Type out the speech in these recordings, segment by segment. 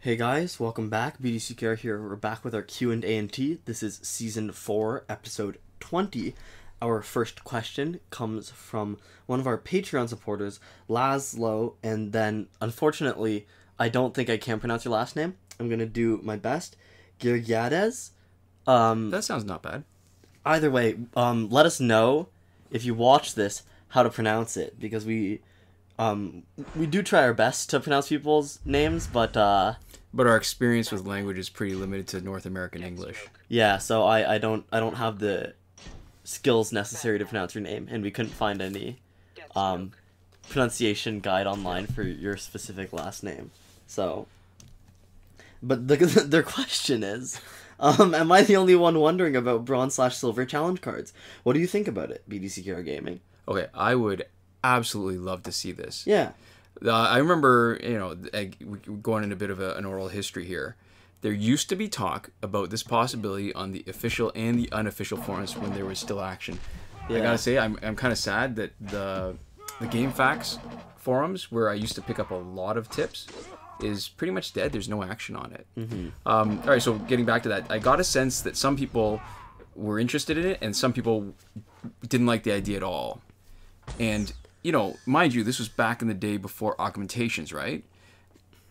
Hey guys, welcome back. BDCKR here. We're back with our Q&A&T. This is Season 4, Episode 20. Our first question comes from one of our Patreon supporters, László, and then, unfortunately, I don't think I can pronounce your last name. I'm going to do my best. Gyergyádesz. That sounds not bad. Either way, let us know, if you watch this, how to pronounce it, because we do try our best to pronounce people's names, but our experience with language is pretty limited to North American English. yeah, so I don't have the skills necessary to pronounce your name, and we couldn't find any pronunciation guide online for your specific last name. So, but their question is, am I the only one wondering about bronze/silver challenge cards? What do you think about it, BDCKR Gaming? Okay, I would absolutely love to see this. Yeah. I remember, going in a bit of an oral history here. There used to be talk about this possibility on the official and the unofficial forums when there was still action. Yeah. I gotta say, I'm kind of sad that the GameFAQs forums, where I used to pick up a lot of tips, is pretty much dead. There's no action on it. Mm-hmm. All right, so getting back to that, I got a sense that some people were interested in it and some people didn't like the idea at all. And mind you, this was back in the day before augmentations, right?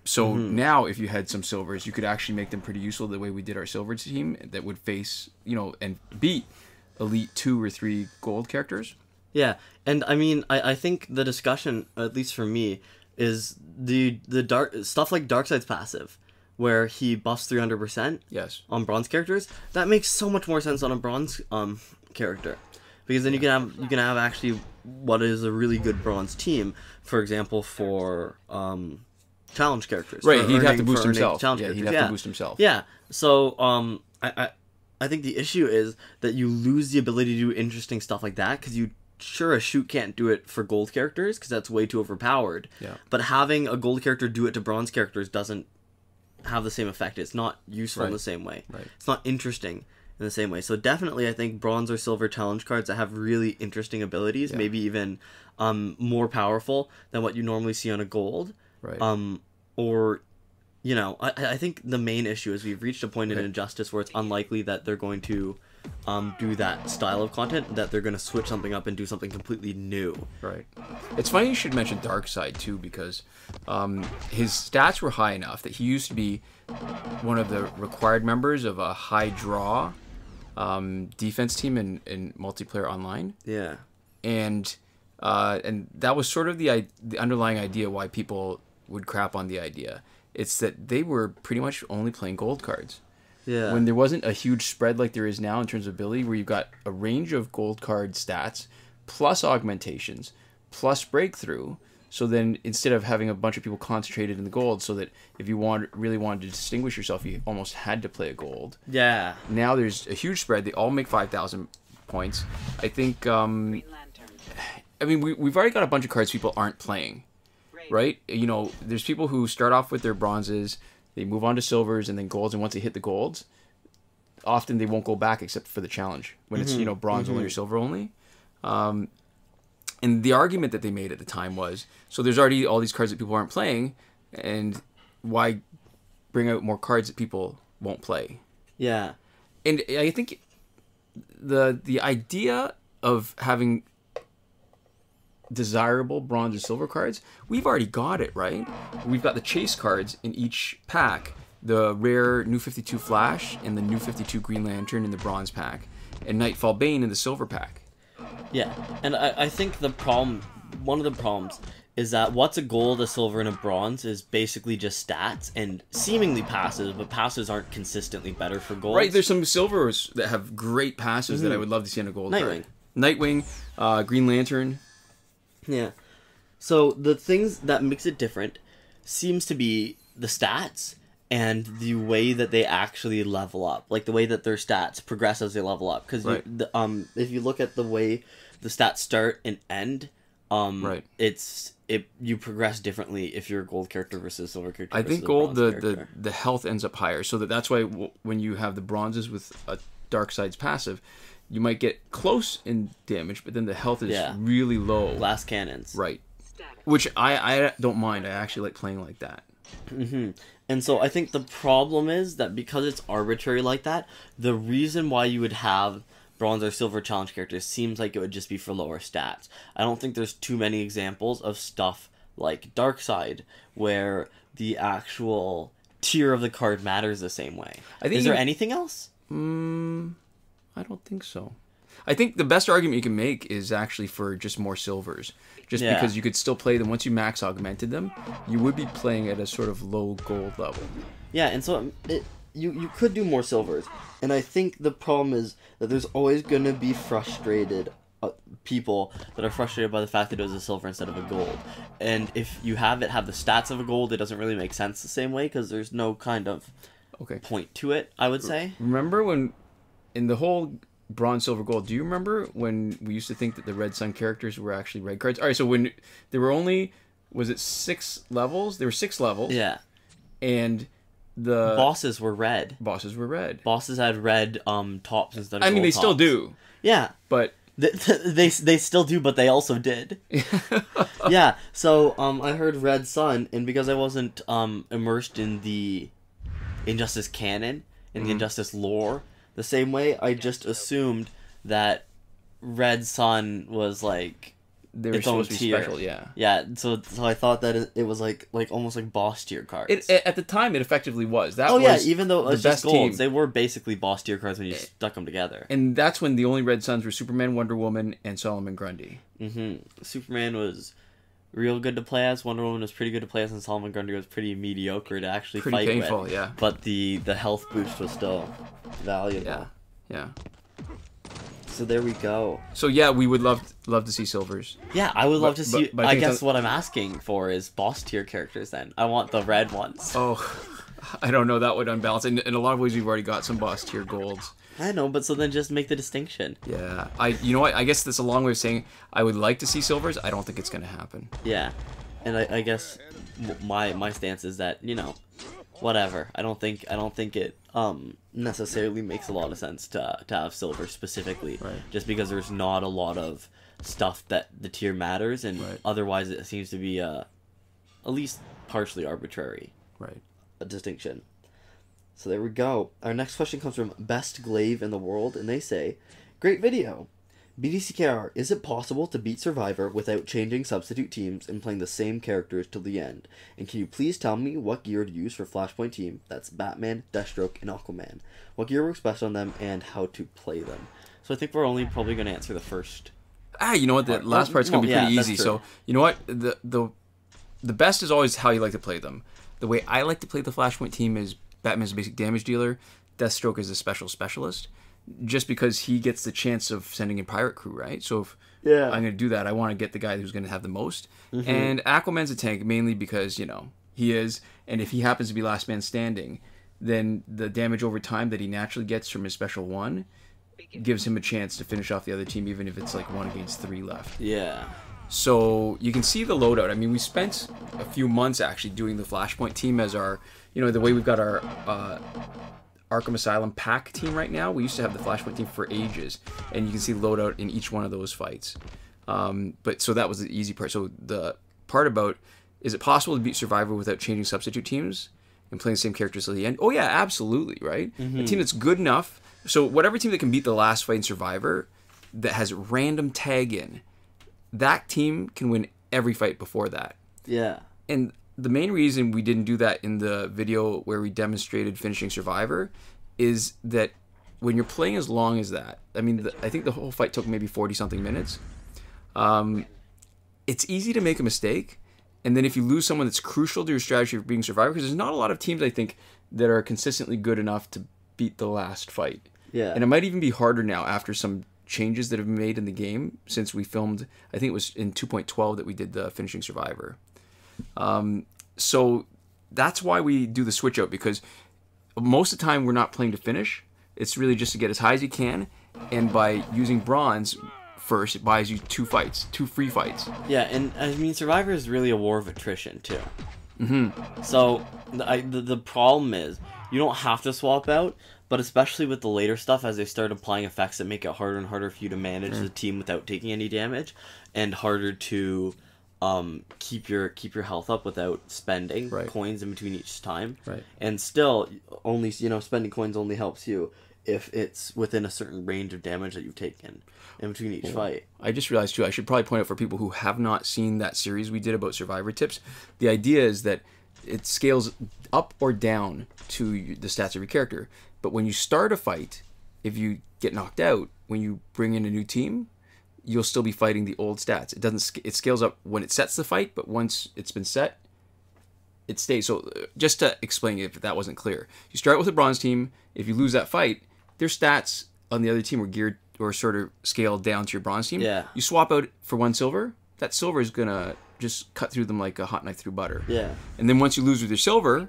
So now if you had some silvers, you could actually make them pretty useful the way we did our silver team that would face, and beat elite 2 or 3 gold characters. Yeah, and I mean, I think the discussion, at least for me, is the dark stuff like Darkseid's passive, where he buffs 300% yes. on bronze characters. That makes so much more sense on a bronze character. Because then you can have actually what is a really good bronze team, for example, for challenge characters. Right, he'd have to boost himself. Yeah, he'd have to boost himself. Yeah, so I think the issue is that you lose the ability to do interesting stuff like that, because a shoot can't do it for gold characters, because that's way too overpowered. Yeah. But having a gold character do it to bronze characters doesn't have the same effect. It's not useful in the same way. Right. It's not interesting in the same way. So definitely I think bronze or silver challenge cards that have really interesting abilities, maybe even more powerful than what you normally see on a gold. Right. I think the main issue is we've reached a point in Injustice where it's unlikely that they're going to do that style of content, that they're going to switch something up and do something completely new. Right. It's funny you should mention Darkseid too, because his stats were high enough that he used to be one of the required members of a high draw defense team in multiplayer online. Yeah. And that was sort of the underlying idea why people would crap on the idea. It's that they were pretty much only playing gold cards. Yeah. When there wasn't a huge spread like there is now in terms of ability, where you've got a range of gold card stats, plus augmentations, plus breakthrough. So then instead of having a bunch of people concentrated in the gold, so that if you really wanted to distinguish yourself, you almost had to play a gold. Yeah. Now there's a huge spread. They all make 5,000 points. I think, we've already got a bunch of cards people aren't playing, right? There's people who start off with their bronzes, they move on to silvers and then golds, and once they hit the golds, often they won't go back except for the challenge, when it's, bronze only or silver only. And the argument that they made at the time was, so there's already all these cards that people aren't playing, and why bring out more cards that people won't play? Yeah. And I think the idea of having desirable bronze or silver cards, we've already got it, right? We've got the chase cards in each pack, the rare New 52 Flash and the New 52 Green Lantern in the bronze pack, and Nightfall Bane in the silver pack. Yeah, and I think one of the problems is that what's a gold, a silver, and a bronze is basically just stats and seemingly passives, but passives aren't consistently better for gold. Right, there's some silvers that have great passives that I would love to see on a gold card. Nightwing, Green Lantern. Yeah. So the things that makes it different seems to be the stats and the way that they actually level up, like the way that their stats progress as they level up. Because if you look at the way the stats start and end, you progress differently if you're a gold character versus a silver character. I think gold, the health ends up higher, so that's why when you have the bronzes with a Darkseid's passive, you might get close in damage, but then the health is really low. Blast cannons. Right. Which I don't mind. I actually like playing like that. And so I think the problem is that because it's arbitrary like that, the reason why you would have bronze or silver challenge characters seems like it would just be for lower stats. I don't think there's too many examples of stuff like Darkside where the actual tier of the card matters the same way. Is there anything else? I don't think so. I think the best argument you can make is actually for just more silvers. Just because you could still play them once you max augmented them, you would be playing at a sort of low gold level. Yeah, and so you could do more silvers. And I think the problem is that there's always going to be frustrated people that are frustrated by the fact that it was a silver instead of a gold. And if you have the stats of a gold, it doesn't really make sense the same way because there's no kind of point to it, I would say. Remember when, in the whole bronze, silver, gold, do you remember when we used to think that the Red Sun characters were actually red cards? All right, so when there were only, was it 6 levels? There were 6 levels. Yeah. And the bosses were red. Bosses had red tops instead of I mean, they tops. still do. Yeah. But they still do, but they also did. Yeah. So I heard Red Sun, and because I wasn't immersed in the Injustice canon and the Injustice lore the same way, I just assumed that Red Sun was like they were supposed to be special, yeah. Yeah, so I thought that it was like almost like boss tier cards. At the time, it effectively was. That was even though it was the just best golds, team. they were basically boss tier cards when you stuck them together. And that's when the only Red Suns were Superman, Wonder Woman, and Solomon Grundy. Superman was real good to play as, Wonder Woman was pretty good to play as, and Solomon Grundy was pretty mediocre to actually fight painful, with. Yeah. But the health boost was still valuable. Yeah. So there we go. So yeah, we would love to see silvers. Yeah, I would love to see. But I guess what I'm asking for is boss tier characters. Then I want the red ones. Oh, I don't know. That would unbalance. In a lot of ways, we've already got some boss tier golds. I know, but so then just make the distinction. Yeah, you know what? I guess that's a long way of saying I would like to see silvers. I don't think it's going to happen. Yeah, and I guess my stance is that, you know, whatever. I don't think it necessarily makes a lot of sense to have silver specifically, right. Just because there's not a lot of stuff that the tier matters, and otherwise it seems to be at least partially arbitrary. Right. A distinction. So there we go. Our next question comes from BestGlaive in the world, and they say, "Great video. BDCKR, is it possible to beat Survivor without changing substitute teams and playing the same characters till the end? And can you please tell me what gear to use for Flashpoint team? That's Batman, Deathstroke, and Aquaman. What gear works best on them and how to play them?" So I think we're only probably going to answer the first. You know what? The last part's going to be pretty easy. So you know what? The best is always how you like to play them. The way I like to play the Flashpoint team is Batman's a basic damage dealer, Deathstroke is a specialist, just because he gets the chance of sending in pirate crew, right? So if I'm going to do that, I want to get the guy who's going to have the most. And Aquaman's a tank mainly because, you know, he is, and if he happens to be last man standing, then the damage over time that he naturally gets from his special 1 gives him a chance to finish off the other team, even if it's like 1 against 3 left. Yeah. So you can see the loadout. I mean, we spent a few months actually doing the Flashpoint team as our, you know, the way we've got our Arkham Asylum pack team right now. We used to have the Flashpoint team for ages, and you can see loadout in each one of those fights. But so that was the easy part. So the part about, is it possible to beat Survivor without changing substitute teams and playing the same characters till the end? Oh yeah, absolutely, right? A team that's good enough. So whatever team that can beat the last fight in Survivor that has random tag in, that team can win every fight before that. Yeah. And the main reason we didn't do that in the video where we demonstrated finishing Survivor is that when you're playing as long as that, I mean, I think the whole fight took maybe 40-something minutes. It's easy to make a mistake. And then if you lose someone that's crucial to your strategy for being Survivor, because there's not a lot of teams, I think, that are consistently good enough to beat the last fight. Yeah. And it might even be harder now after some changes that have been made in the game since we filmed, I think it was in 2.12 that we did the finishing Survivor. So that's why we do the switch out, because most of the time we're not playing to finish. It's really just to get as high as you can, and by using bronze first, it buys you 2 free fights. Yeah, and I mean, Survivor is really a war of attrition too. So the problem is you don't have to swap out, but especially with the later stuff, as they start applying effects that make it harder and harder for you to manage the team without taking any damage, and harder to keep your health up without spending Right. coins in between each time. Right. And still, only spending coins only helps you if it's within a certain range of damage that you've taken in between each fight. I just realized too, I should probably point out for people who have not seen that series we did about survivor tips, the idea is that it scales up or down to the stats of your character. But when you start a fight, if you get knocked out, when you bring in a new team, you'll still be fighting the old stats. It scales up when it sets the fight, but once it's been set, it stays. So just to explain if that wasn't clear, you start with a bronze team. If you lose that fight, their stats on the other team are geared or sort of scaled down to your bronze team. Yeah. You swap out for 1 silver, that silver is gonna just cut through them like a hot knife through butter. Yeah. And then once you lose with your silver,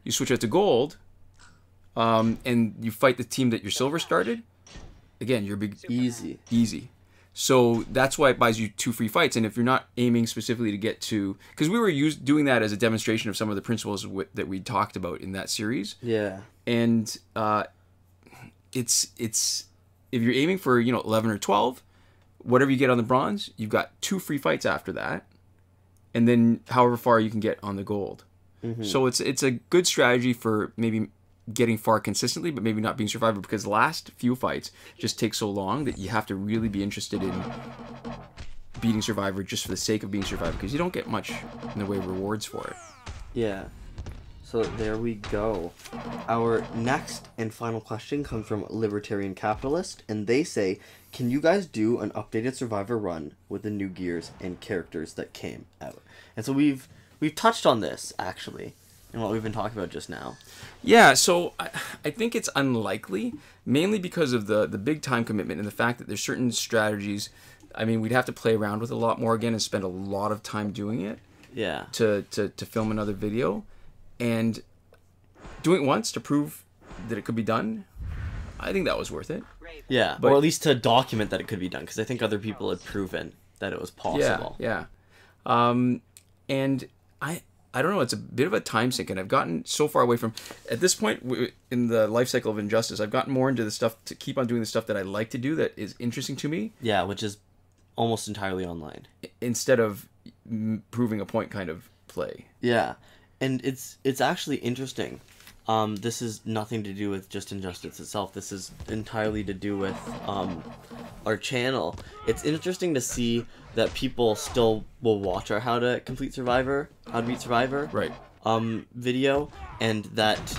you switch out to gold, and you fight the team that your silver started. Again, you're big easy. So that's why it buys you 2 free fights. And if you're not aiming specifically to get to, because we were doing that as a demonstration of some of the principles that we talked about in that series. Yeah. And it's if you're aiming for 11 or 12, whatever you get on the bronze, you've got 2 free fights after that, and then however far you can get on the gold. Mm-hmm. So it's a good strategy for maybe getting far consistently, but maybe not being survivor, because the last few fights just take so long that you have to really be interested in beating survivor just for the sake of being survivor, because you don't get much in the way of rewards for it. Yeah. So there we go. Our next and final question comes from Libertarian Capitalist, and they say, can you guys do an updated Survivor run with the new gears and characters that came out? And so we've touched on this, actually, in what we've been talking about just now. Yeah, so I think it's unlikely, mainly because of the big time commitment and the fact that there's certain strategies. I mean, we'd have to play around with a lot more again and spend a lot of time doing it. Yeah. To film another video. And doing it once to prove that it could be done, I think that was worth it. Yeah, or at least to document that it could be done, because I think other people had proven that it was possible. Yeah. And I don't know, it's a bit of a time sink, and I've gotten so far away from, at this point in the life cycle of Injustice, I've gotten more into the stuff, to keep on doing the stuff that I like to do that is interesting to me. Yeah, which is almost entirely online. Instead of proving a point kind of play. Yeah. And it's actually interesting. This is nothing to do with just Injustice itself. This is entirely to do with our channel. It's interesting to see that people still will watch our How to Beat Survivor Right. video, and that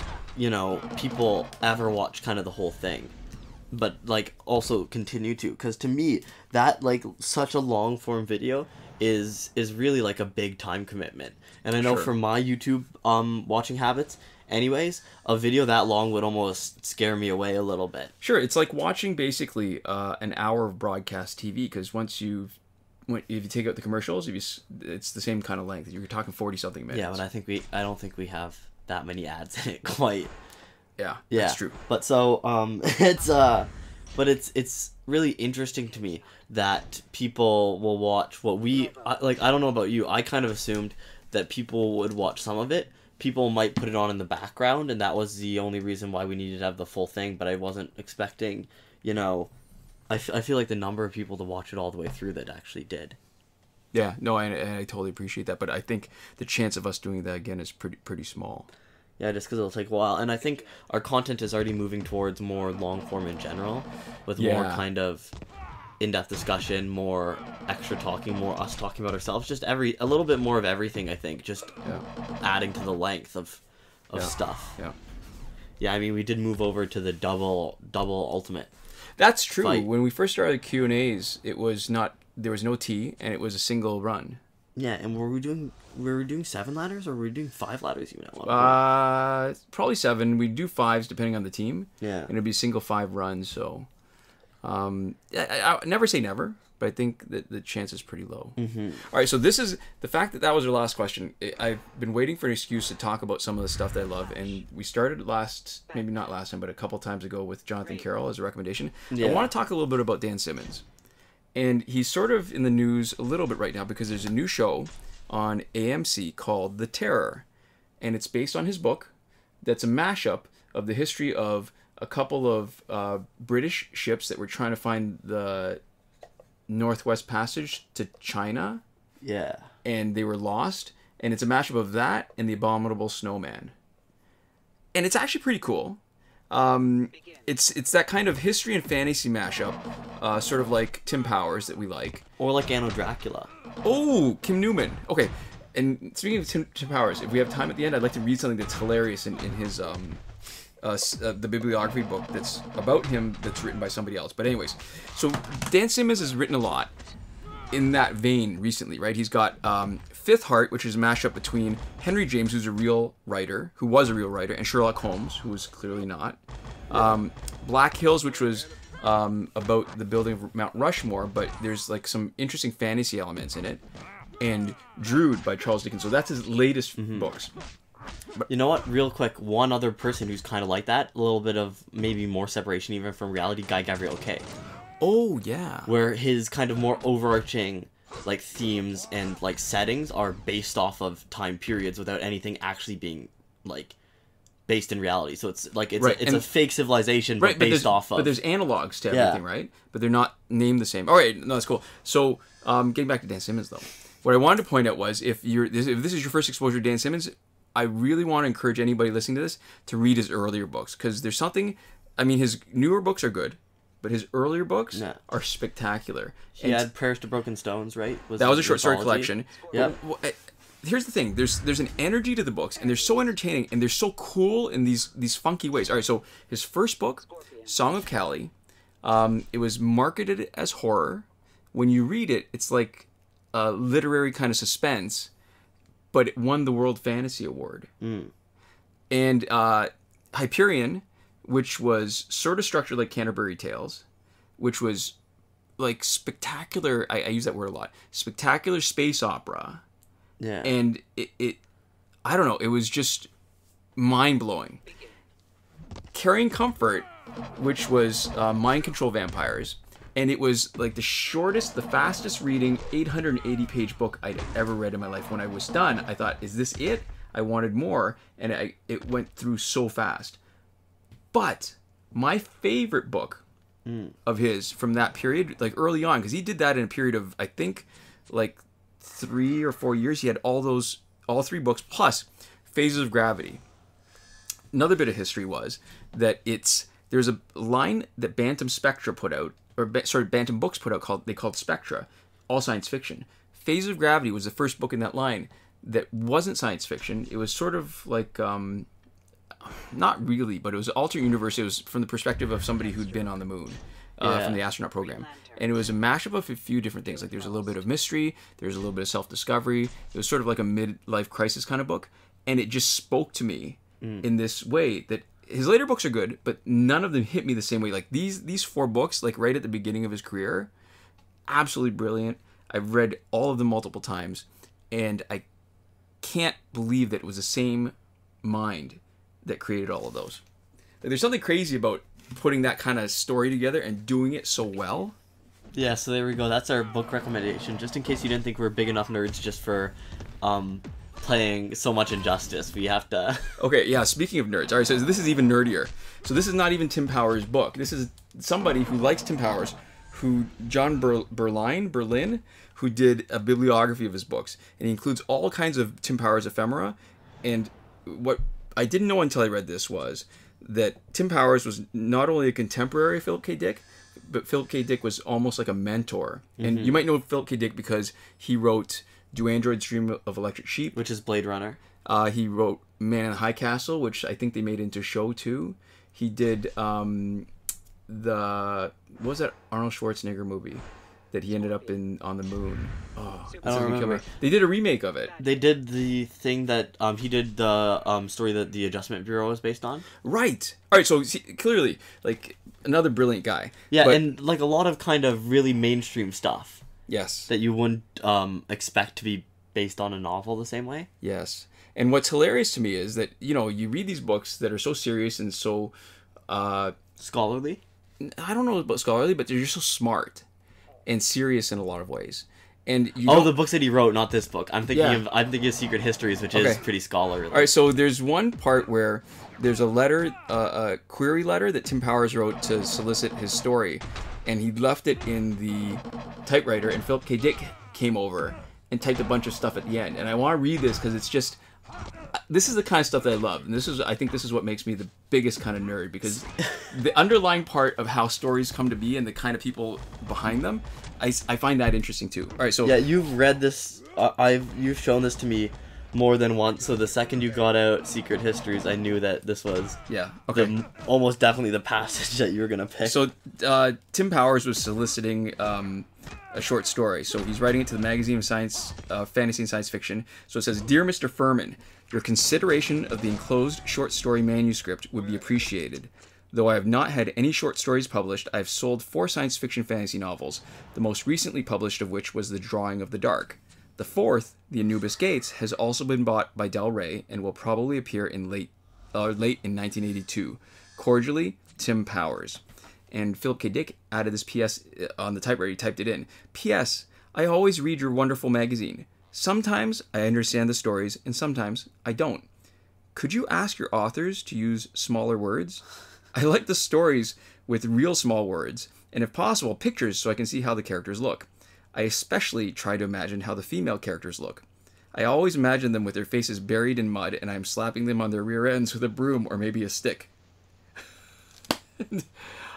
people ever watch kind of the whole thing, but like also continue to, because to me that like such a long form video is really like a big time commitment. And I know Sure. for my YouTube watching habits anyways, a video that long would almost scare me away a little bit. Sure, it's like watching basically an hour of broadcast TV, because if you take out the commercials, it's the same kind of length. You're talking 40-something minutes. Yeah, but I don't think we have that many ads in it quite. Yeah, that's true. But so it's really interesting to me that people will watch what I don't know about you. I kind of assumed that people would watch some of it. People might put it on in the background, and that was the only reason why we needed to have the full thing, but I wasn't expecting, I feel like the number of people to watch it all the way through that actually did. Yeah, no, I totally appreciate that, but I think the chance of us doing that again is pretty small. Yeah, just because it'll take a while. And I think our content is already moving towards more long form in general, with more kind of in-depth discussion, more extra talking, more us talking about ourselves, just a little bit more of everything, I think, just adding to the length of stuff. Yeah. Yeah, I mean, we did move over to the double ultimate. That's true. Fight. When we first started Q&As, there was no T, and it was a single run. Yeah, and were we doing 7 ladders, or were we doing 5 ladders even at one point? Probably 7. We'd do 5s depending on the team. Yeah. And it'd be single 5 runs, so I never say never, but I think that the chance is pretty low. Mm-hmm. All right, so this is the fact that was our last question. I've been waiting for an excuse to talk about some of the stuff that I love, and we started maybe not last time, but a couple times ago with Jonathan Carroll as a recommendation. Yeah. I want to talk a little bit about Dan Simmons. And he's sort of in the news a little bit right now because there's a new show on AMC called The Terror. And it's based on his book that's a mashup of the history of a couple of British ships that were trying to find the Northwest Passage to China. Yeah. and they were lost, and it's a mashup of that and The Abominable Snowman. And it's actually pretty cool. It's that kind of history and fantasy mashup, sort of like Tim Powers that we like. Or like Anno Dracula. Oh, Kim Newman. Okay, and speaking of Tim Powers, if we have time at the end, I'd like to read something that's hilarious in his the bibliography book that's about him that's written by somebody else. But anyways, so Dan Simmons has written a lot in that vein recently, right? He's got Fifth Heart, which is a mashup between Henry James, who was a real writer, and Sherlock Holmes, who was clearly not. Black Hills, which was about the building of Mount Rushmore, but there's like some interesting fantasy elements in it. And Drood by Charles Dickens. So that's his latest books. You know what? Real quick, one other person who's kind of like that, a little bit of maybe more separation even from reality, Guy Gavriel Kay. Oh, yeah. Where his kind of more overarching like themes and like settings are based off of time periods without anything actually being like based in reality. So it's like it's a fake civilization but based off of. But there's analogs to everything, right? But they're not named the same. All right, no, that's cool. So getting back to Dan Simmons though, what I wanted to point out was if this is your first exposure to Dan Simmons, I really want to encourage anybody listening to this to read his earlier books, because there's something. I mean, his newer books are good, but his earlier books are spectacular. He had Prayers to Broken Stones, right? That was a short story collection. Yeah. Here's the thing. There's an energy to the books, and they're so entertaining, and they're so cool in these funky ways. All right, so his first book, Song of Cali, it was marketed as horror. When you read it, it's like a literary kind of suspense, but it won the World Fantasy Award. And Hyperion, which was sort of structured like Canterbury Tales, which was like spectacular. I use that word a lot. Spectacular space opera. Yeah. And it I don't know, it was just mind-blowing. Carrying Comfort, which was mind control vampires, and it was like the fastest reading 880-page book I'd ever read in my life. When I was done, I thought, is this it? I wanted more, and it went through so fast. But my favorite book of his from that period, like early on, because he did that in a period of, I think, like 3 or 4 years. He had all 3 books plus Phases of Gravity. Another bit of history was that there's a line that Bantam Spectra put out, Bantam Books put out called Spectra, all science fiction. Phases of Gravity was the first book in that line that wasn't science fiction. It was sort of like not really, but it was an alternate universe. It was from the perspective of somebody who'd been on the moon from the astronaut program. And it was a mashup of a few different things. Like there's a little bit of mystery, there's a little bit of self-discovery. It was sort of like a midlife crisis kind of book. And it just spoke to me in this way that his later books are good, but none of them hit me the same way. Like these 4 books, like right at the beginning of his career, absolutely brilliant. I've read all of them multiple times, and I can't believe that it was the same mind that created all of those. Like, there's something crazy about putting that kind of story together and doing it so well. Yeah, so there we go. That's our book recommendation. Just in case you didn't think we were big enough nerds just for playing so much Injustice, we have to... Okay, yeah, speaking of nerds. All right, so this is even nerdier. So this is not even Tim Powers' book. This is somebody who likes Tim Powers, John Berlin, who did a bibliography of his books. And he includes all kinds of Tim Powers ephemera. And what I didn't know until I read this was that Tim Powers was not only a contemporary of Philip K. Dick, but Philip K. Dick was almost like a mentor. And you might know Philip K. Dick because he wrote Do Androids Dream of Electric Sheep? Which is Blade Runner. He wrote Man in the High Castle, which I think they made into a show too. He did what was that Arnold Schwarzenegger movie that he ended up in on the moon? Oh, I don't remember. They did a remake of it. They did the thing that he did the story that the Adjustment Bureau was based on. Right. All right. So clearly, like another brilliant guy. Yeah, but, and like a lot of kind of really mainstream stuff. Yes. That you wouldn't expect to be based on a novel the same way. Yes. And what's hilarious to me is that, you read these books that are so serious and so... scholarly? I don't know about scholarly, but they're just so smart and serious in a lot of ways. And the books that he wrote, not this book. I'm thinking of Secret Histories, which is pretty scholarly. All right, so there's one part where there's a letter, a query letter that Tim Powers wrote to solicit his story, and he left it in the typewriter, and Philip K. Dick came over and typed a bunch of stuff at the end. And I want to read this because it's just, this is the kind of stuff that I love. And I think this is what makes me the biggest kind of nerd, because the underlying part of how stories come to be and the kind of people behind them, I find that interesting too. All right, so yeah, you've read this. You've shown this to me more than once. So the second you got out Secret Histories, I knew that this was almost definitely the passage that you were gonna pick. So Tim Powers was soliciting a short story. So he's writing it to the magazine of science, fantasy and science fiction. So it says, "Dear Mr. Furman, your consideration of the enclosed short story manuscript would be appreciated. Though I have not had any short stories published, I have sold 4 science fiction fantasy novels, the most recently published of which was The Drawing of the Dark. The 4th, The Anubis Gates, has also been bought by Del Rey and will probably appear in late in 1982. Cordially, Tim Powers." And Philip K. Dick added this P.S. on the typewriter. He typed it in. "P.S. I always read your wonderful magazine. Sometimes I understand the stories, and sometimes I don't. Could you ask your authors to use smaller words? I like the stories with real small words, and if possible, pictures so I can see how the characters look. I especially try to imagine how the female characters look. I always imagine them with their faces buried in mud, and I'm slapping them on their rear ends with a broom or maybe a stick."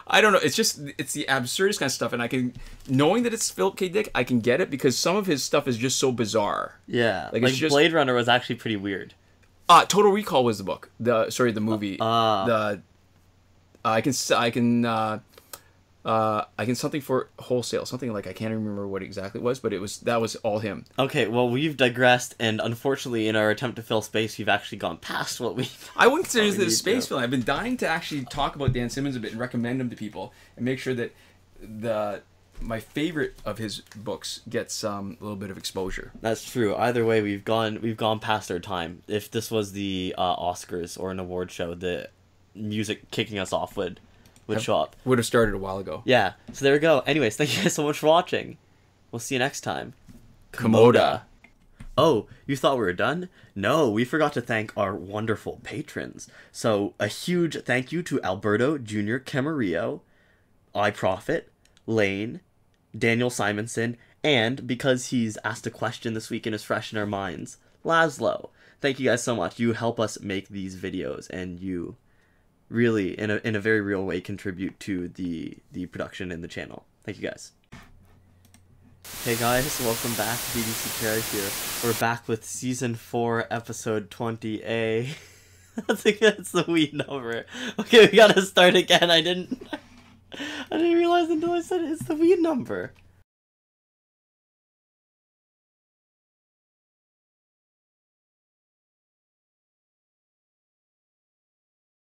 I don't know. It's the absurdest kind of stuff, and knowing that it's Philip K. Dick, I can get it because some of his stuff is just so bizarre. Yeah, like Blade Runner was actually pretty weird. Total Recall was the book. The movie. I can something for wholesale, something like, I can't remember what exactly it was, but that was all him. Okay, well, we've digressed, and unfortunately, in our attempt to fill space, we've actually gone past what we. I wouldn't consider this a space film. I've been dying to actually talk about Dan Simmons a bit and recommend him to people, and make sure that my favorite of his books gets a little bit of exposure. That's true. Either way, we've gone past our time. If this was the Oscars or an award show, the music kicking us off would show up. Would have started a while ago. Yeah. So there we go. Anyways, thank you guys so much for watching. We'll see you next time. Komoda. Oh, you thought we were done? No, we forgot to thank our wonderful patrons. So a huge thank you to Alberto Jr. Camarillo, iProfit, Lane, Daniel Simonson, and because he's asked a question this week and is fresh in our minds, László. Thank you guys so much. You help us make these videos, and you really, in a very real way, contribute to the production and the channel. Thank you guys. Hey guys, welcome back. BDC Carey here. We're back with Season 4, Episode 20A. I think that's the weed number. Okay, we gotta start again. I didn't realize until I said it's the weed number.